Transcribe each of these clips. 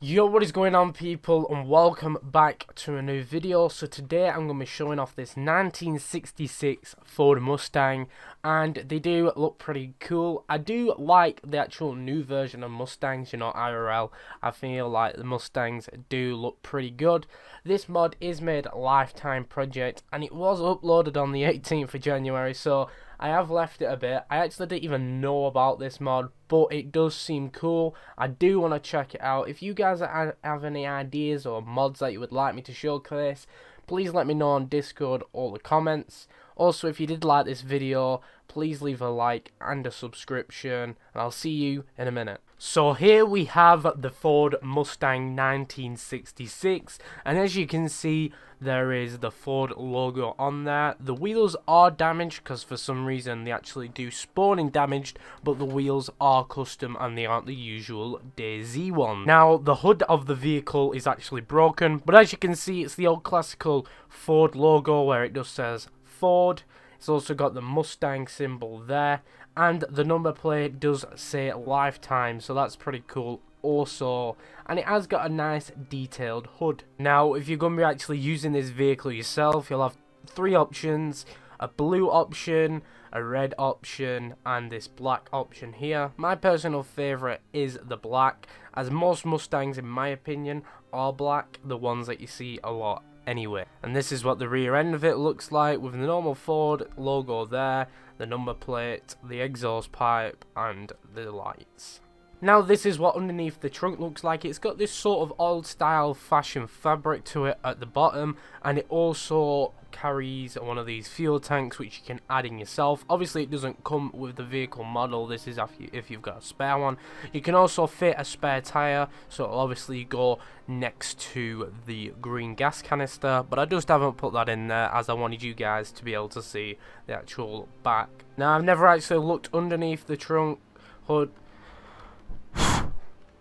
Yo, what is going on, people, and welcome back to a new video. So today I'm going to be showing off this 1966 Ford Mustang, and they do look pretty cool. I do like the actual new version of Mustangs, you know, IRL. I feel like the Mustangs do look pretty good. This mod is made a lifetime project, and it was uploaded on the 18th of January, so I have left it a bit. I actually didn't even know about this mod, but it does seem cool. I do want to check it out. If you guys have any ideas or mods that you would like me to showcase, please let me know on Discord or the comments. Also, if you did like this video, please leave a like and a subscription, and I'll see you in a minute. So here we have the Ford Mustang 1966, and as you can see, there is the Ford logo on there. The wheels are damaged because for some reason they actually do spawn in damaged, but the wheels are custom and they aren't the usual DayZ ones. Now, the hood of the vehicle is actually broken, but as you can see, it's the old classical Ford logo where it just says Ford. It's also got the Mustang symbol there, and the number plate does say lifetime, so that's pretty cool also, and it has got a nice detailed hood. Now, if you're going to be actually using this vehicle yourself, you'll have three options: a blue option, a red option, and this black option here. My personal favourite is the black, as most Mustangs, in my opinion, are black, the ones that you see a lot anyway. And this is what the rear end of it looks like, with the normal Ford logo there, the number plate, the exhaust pipe, and the lights. Now, this is what underneath the trunk looks like. It's got this sort of old style fashion fabric to it at the bottom, and it also carries one of these fuel tanks which you can add in yourself. Obviously it doesn't come with the vehicle model, this is if you've got a spare one. You can also fit a spare tyre, so it'll obviously go next to the green gas canister, but I just haven't put that in there as I wanted you guys to be able to see the actual back. Now, I've never actually looked underneath the trunk hood.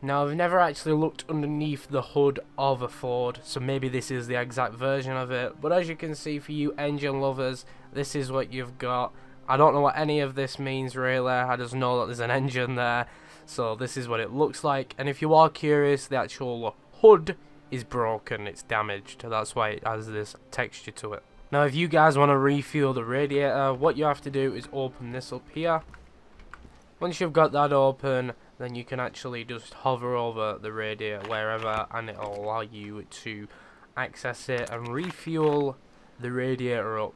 Now, I've never actually looked underneath the hood of a Ford, so maybe this is the exact version of it. But as you can see, for you engine lovers, this is what you've got. I don't know what any of this means really, I just know that there's an engine there. So this is what it looks like, and if you are curious, the actual hood is broken, it's damaged. That's why it has this texture to it. Now, if you guys want to refuel the radiator, what you have to do is open this up here. Once you've got that open, then you can actually just hover over the radiator wherever, and it'll allow you to access it and refuel the radiator up.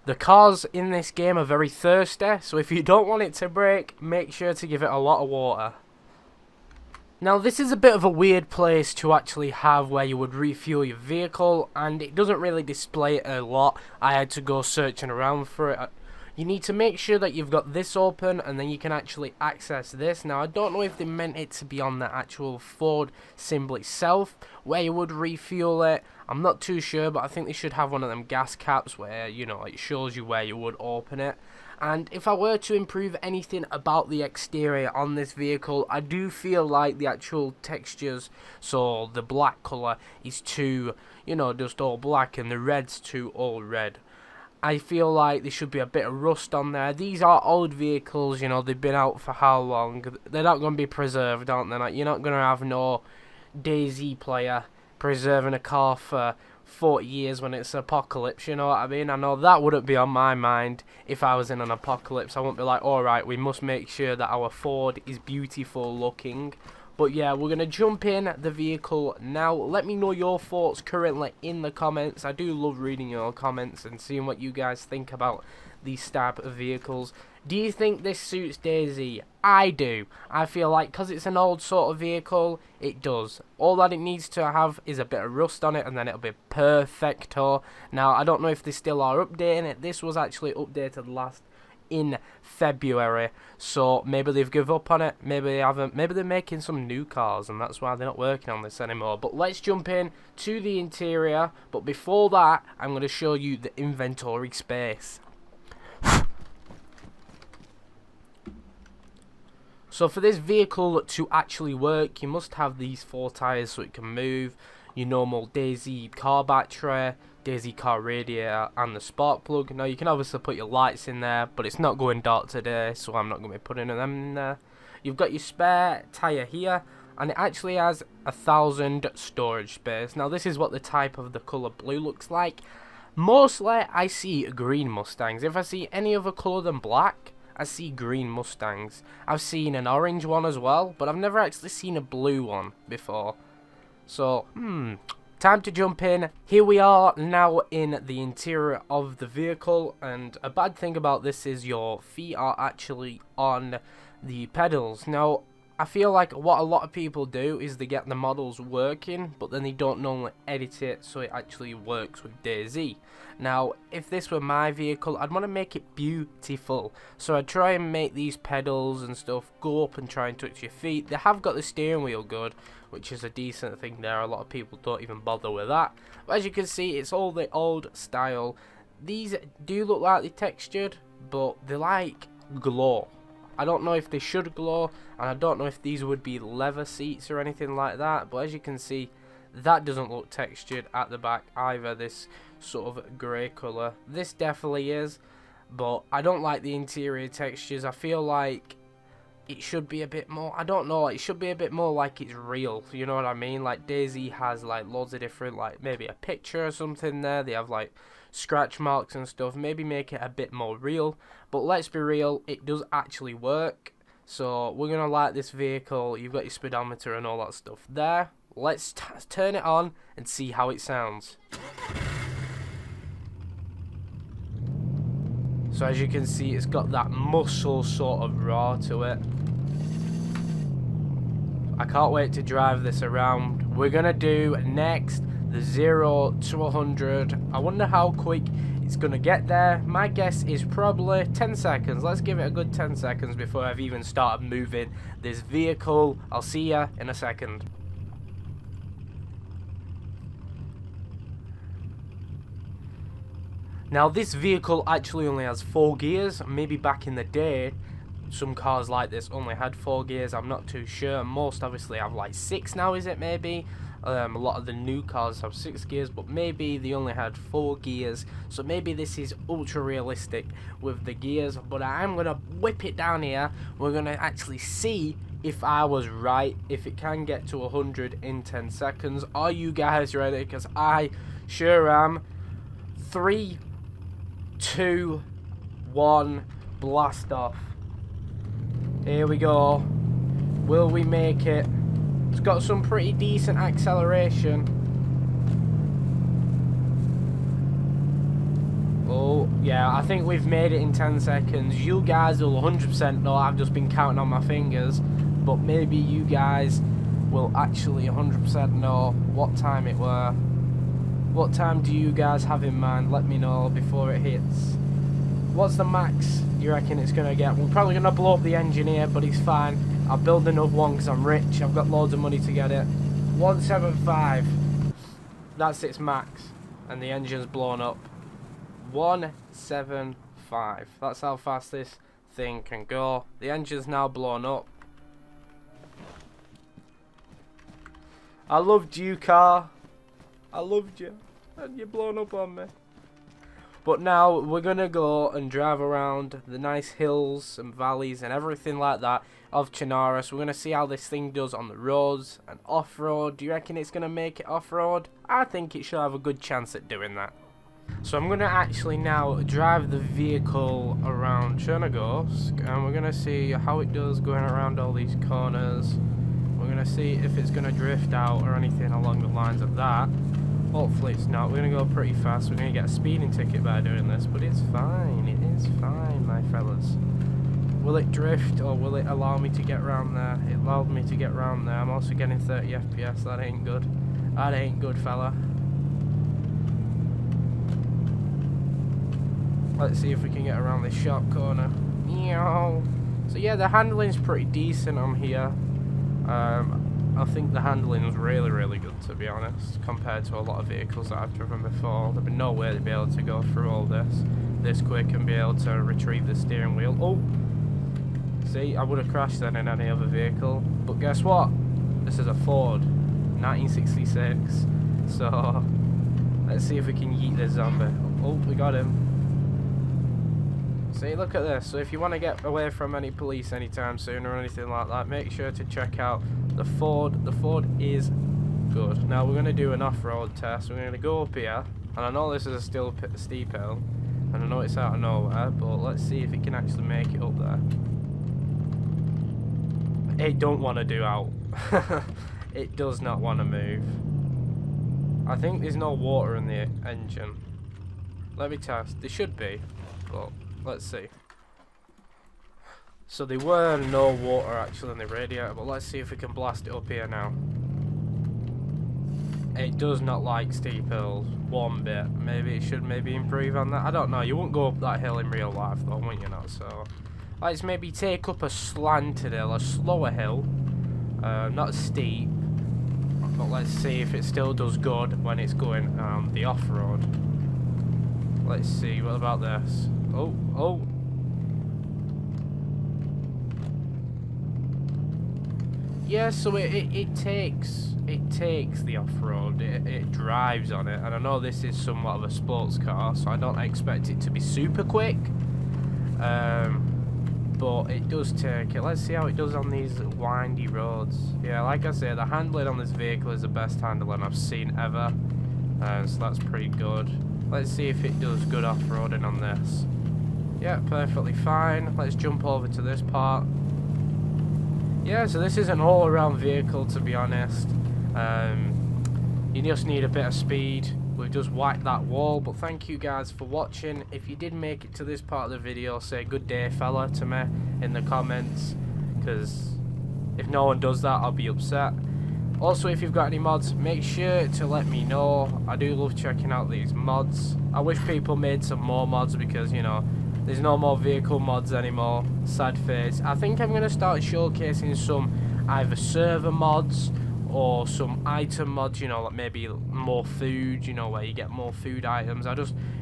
The cars in this game are very thirsty, so if you don't want it to break, make sure to give it a lot of water. Now, this is a bit of a weird place to actually have where you would refuel your vehicle, and it doesn't really display it a lot. I had to go searching around for it. You need to make sure that you've got this open, and then you can actually access this. Now, I don't know if they meant it to be on the actual Ford symbol itself, where you would refuel it. I'm not too sure, but I think they should have one of them gas caps where, you know, it shows you where you would open it. And if I were to improve anything about the exterior on this vehicle, I do feel like the actual textures, so the black colour is too, you know, just all black, and the red's too all red. I feel like there should be a bit of rust on there. These are old vehicles, you know, they've been out for how long? They're not going to be preserved, aren't they? Like, you're not going to have no DayZ player preserving a car for 40 years when it's apocalypse, you know what I mean? I know that wouldn't be on my mind if I was in an apocalypse. I wouldn't be like, alright, we must make sure that our Ford is beautiful looking. But yeah, we're going to jump in the vehicle now. Let me know your thoughts currently in the comments. I do love reading your comments and seeing what you guys think about these type of vehicles. Do you think this suits DayZ? I do. I feel like because it's an old sort of vehicle, it does. All that it needs to have is a bit of rust on it, and then it'll be perfecto. Now, I don't know if they still are updating it. This was actually updated last in February, so maybe they've given up on it, maybe they haven't, maybe they're making some new cars and that's why they're not working on this anymore. But let's jump in to the interior, but before that I'm going to show you the inventory space. So for this vehicle to actually work, you must have these 4 tyres so it can move, your normal DayZ car battery, DayZ car radiator, and the spark plug. Now, you can obviously put your lights in there, but it's not going dark today, so I'm not going to be putting them in there. You've got your spare tyre here, and it actually has 1,000 storage space. Now this is what the type of the colour blue looks like. Mostly I see green Mustangs. If I see any other colour than black, I see green Mustangs. I've seen an orange one as well, but I've never actually seen a blue one before. So, time to jump in. Here we are now in the interior of the vehicle, and a bad thing about this is your feet are actually on the pedals. Now, I feel like what a lot of people do is they get the models working, but then they don't normally edit it so it actually works with DayZ. Now, if this were my vehicle, I'd want to make it beautiful. So I'd try and make these pedals and stuff go up and try and touch your feet. They have got the steering wheel good, which is a decent thing there. A lot of people don't even bother with that. But as you can see, it's all the old style. These do look like they're textured, but they like glow. I don't know if they should glow, and I don't know if these would be leather seats or anything like that, but as you can see, that doesn't look textured at the back either, this sort of grey colour. This definitely is, but I don't like the interior textures. I feel like it should be a bit more, I don't know, it should be a bit more like it's real, you know what I mean? Like DayZ has like loads of different, like maybe a picture or something there, they have like scratch marks and stuff, maybe make it a bit more real. But let's be real, it does actually work. So we're gonna light this vehicle. You've got your speedometer and all that stuff there. Let's turn it on and see how it sounds. So as you can see, it's got that muscle sort of roar to it. I can't wait to drive this around. We're gonna do next the 0 to 100. I wonder how quick it's gonna get there. My guess is probably 10 seconds. Let's give it a good 10 seconds before I've even started moving this vehicle. I'll see ya in a second. Now this vehicle actually only has 4 gears. Maybe back in the day some cars like this only had 4 gears. I'm not too sure. Most obviously have like 6 now, is it maybe? A lot of the new cars have 6 gears, but maybe they only had 4 gears. So maybe this is ultra realistic with the gears. But I'm going to whip it down here. We're going to actually see if I was right, if it can get to 100 in 10 seconds. Are you guys ready? Because I sure am. 3, 2, 1, blast off. Here we go. Will we make it? It's got some pretty decent acceleration. Oh, yeah, I think we've made it in 10 seconds. You guys will 100% know I've just been counting on my fingers, but maybe you guys will actually 100% know what time it were. What time do you guys have in mind? Let me know before it hits. What's the max you reckon it's going to get? We're probably going to blow up the engine here, but it's fine. I'll build another one because I'm rich. I've got loads of money to get it. 175. That's its max. And the engine's blown up. 175. That's how fast this thing can go. The engine's now blown up. I loved you, car. I loved you. And you're blown up on me. But now we're going to go and drive around the nice hills and valleys and everything like that of Chinaris. We're going to see how this thing does on the roads and off-road. Do you reckon it's going to make it off-road? I think it should have a good chance at doing that. So I'm going to actually now drive the vehicle around Chernigorsk, and we're going to see how it does going around all these corners. We're going to see if it's going to drift out or anything along the lines of that. Hopefully it's not. We're going to go pretty fast. We're going to get a speeding ticket by doing this, but it's fine. It is fine, my fellas. Will it drift or will it allow me to get around there? It allowed me to get around there. I'm also getting 30 FPS. That ain't good. That ain't good, fella. Let's see if we can get around this sharp corner. Meow. So yeah, the handling's pretty decent on here. I think the handling was really, really good, to be honest, compared to a lot of vehicles that I've driven before. There'd be no way to be able to go through all this quick and be able to retrieve the steering wheel. Oh! See, I would have crashed then in any other vehicle. But guess what? This is a Ford 1966. So, let's see if we can yeet this zombie. Oh, we got him. See, look at this. So if you want to get away from any police anytime soon or anything like that, make sure to check out the Ford. The Ford is good. Now we're going to do an off-road test. We're going to go up here, and I know this is a still steep hill, and I know it's out of nowhere, but let's see if it can actually make it up there. It don't want to do out. It does not want to move. I think there's no water in the engine. Let me test. There should be, but let's see. So there were no water actually in the radiator, but let's see if we can blast it up here now. It does not like steep hills one bit. Maybe it should improve on that. I don't know. You wouldn't go up that hill in real life though, wouldn't you? Not so. Let's maybe take up a slanted hill, a slower hill, not steep. But let's see if it still does good when it's going the off-road. Let's see. What about this? Oh. Yeah, so it takes the off-road, it drives on it, and I know this is somewhat of a sports car, so I don't expect it to be super quick, but it does take it. Let's see how it does on these windy roads. Yeah, like I say, the handling on this vehicle is the best handling I've seen ever, so that's pretty good. Let's see if it does good off-roading on this. Yeah, perfectly fine. Let's jump over to this part. Yeah, so this is an all-around vehicle, to be honest. You just need a bit of speed. We've just wiped that wall, but thank you guys for watching. If you did make it to this part of the video, say good day fella to me in the comments, because if no one does that, I'll be upset. Also, if you've got any mods, make sure to let me know. I do love checking out these mods. I wish people made some more mods because, you know, there's no more vehicle mods anymore. Sad face. I think I'm going to start showcasing some either server mods or some item mods, you know, like maybe more food, you know, where you get more food items.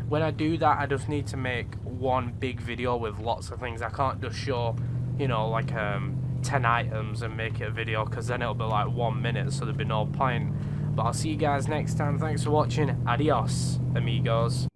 When I do that, I just need to make one big video with lots of things. I can't just show, you know, like 10 items and make it a video, because then it'll be like 1 minute, so there'll be no point. But I'll see you guys next time. Thanks for watching. Adios, amigos.